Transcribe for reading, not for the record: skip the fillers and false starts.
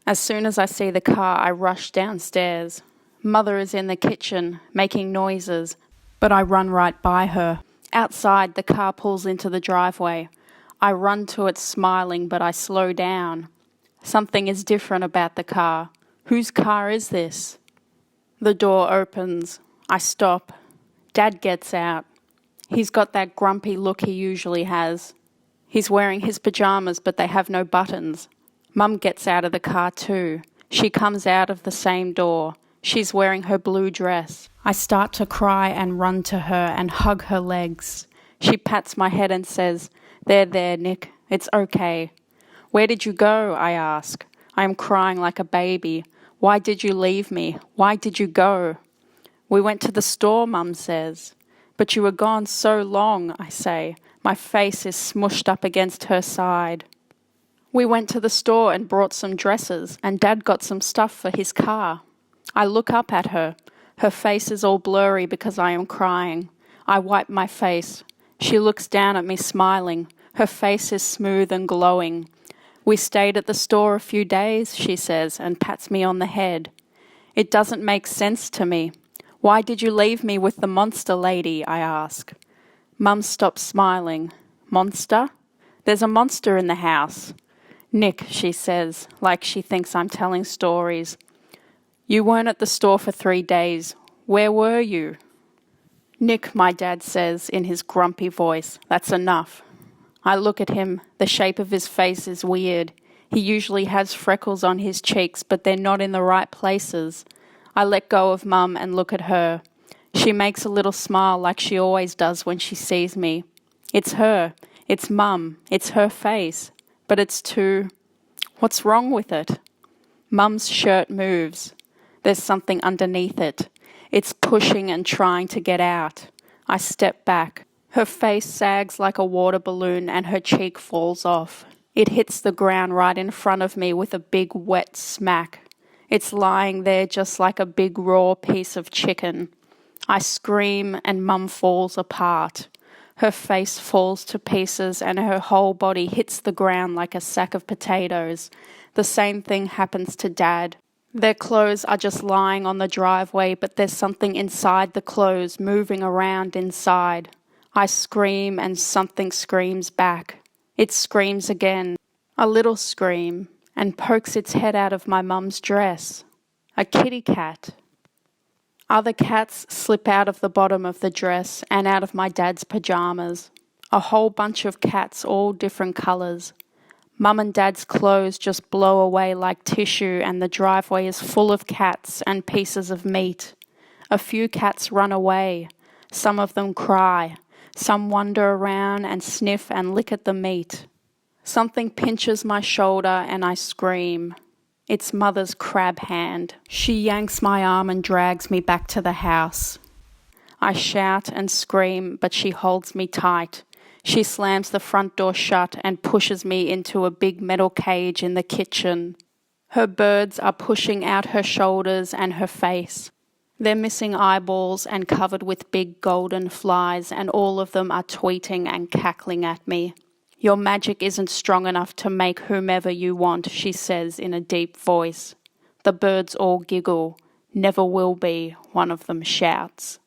As soon as I see the car, I rush downstairs. Mother is in the kitchen, making noises, but I run right by her. Outside, the car pulls into the driveway. I run to it smiling, but I slow down. Something is different about the car. Whose car is this? The door opens. I stop. Dad gets out. He's got that grumpy look he usually has. He's wearing his pajamas, but they have no buttons. Mum gets out of the car too. She comes out of the same door. She's wearing her blue dress. I start to cry and run to her and hug her legs. She pats my head and says, There, Nick. It's okay." "Where did you go?" I ask. I am crying like a baby. "Why did you leave me? Why did you go?" "We went to the store," Mum says. "But you were gone so long," I say. My face is smushed up against her side. "We went to the store and brought some dresses, and Dad got some stuff for his car." I look up at her. Her face is all blurry because I am crying. I wipe my face. She looks down at me smiling. Her face is smooth and glowing. "We stayed at the store a few days," she says, and pats me on the head. "It doesn't make sense to me. Why did you leave me with the monster lady?" I ask. Mum stops smiling. "Monster? There's a monster in the house." "Nick," she says, like she thinks I'm telling stories. "You weren't at the store for 3 days. Where were you?" "Nick," my dad says in his grumpy voice, "that's enough." I look at him. The shape of his face is weird. He usually has freckles on his cheeks, but they're not in the right places. I let go of Mum and look at her. She makes a little smile like she always does when she sees me. It's her. It's Mum. It's her face. But it's too... What's wrong with it? Mum's shirt moves. There's something underneath it. It's pushing and trying to get out. I step back. Her face sags like a water balloon and her cheek falls off. It hits the ground right in front of me with a big wet smack. It's lying there just like a big raw piece of chicken. I scream and Mum falls apart. Her face falls to pieces and her whole body hits the ground like a sack of potatoes. The same thing happens to Dad. Their clothes are just lying on the driveway, but there's something inside the clothes moving around inside. I scream and something screams back. It screams again, a little scream, and pokes its head out of my mum's dress. A kitty cat. Other cats slip out of the bottom of the dress and out of my dad's pajamas. A whole bunch of cats, all different colours. Mum and Dad's clothes just blow away like tissue and the driveway is full of cats and pieces of meat. A few cats run away. Some of them cry. Some wander around and sniff and lick at the meat. Something pinches my shoulder and I scream. It's Mother's crab hand. She yanks my arm and drags me back to the house. I shout and scream, but she holds me tight. She slams the front door shut and pushes me into a big metal cage in the kitchen. Her birds are pushing out her shoulders and her face. They're missing eyeballs and covered with big golden flies, and all of them are tweeting and cackling at me. "Your magic isn't strong enough to make whomever you want," she says in a deep voice. The birds all giggle. "Never will be," one of them shouts.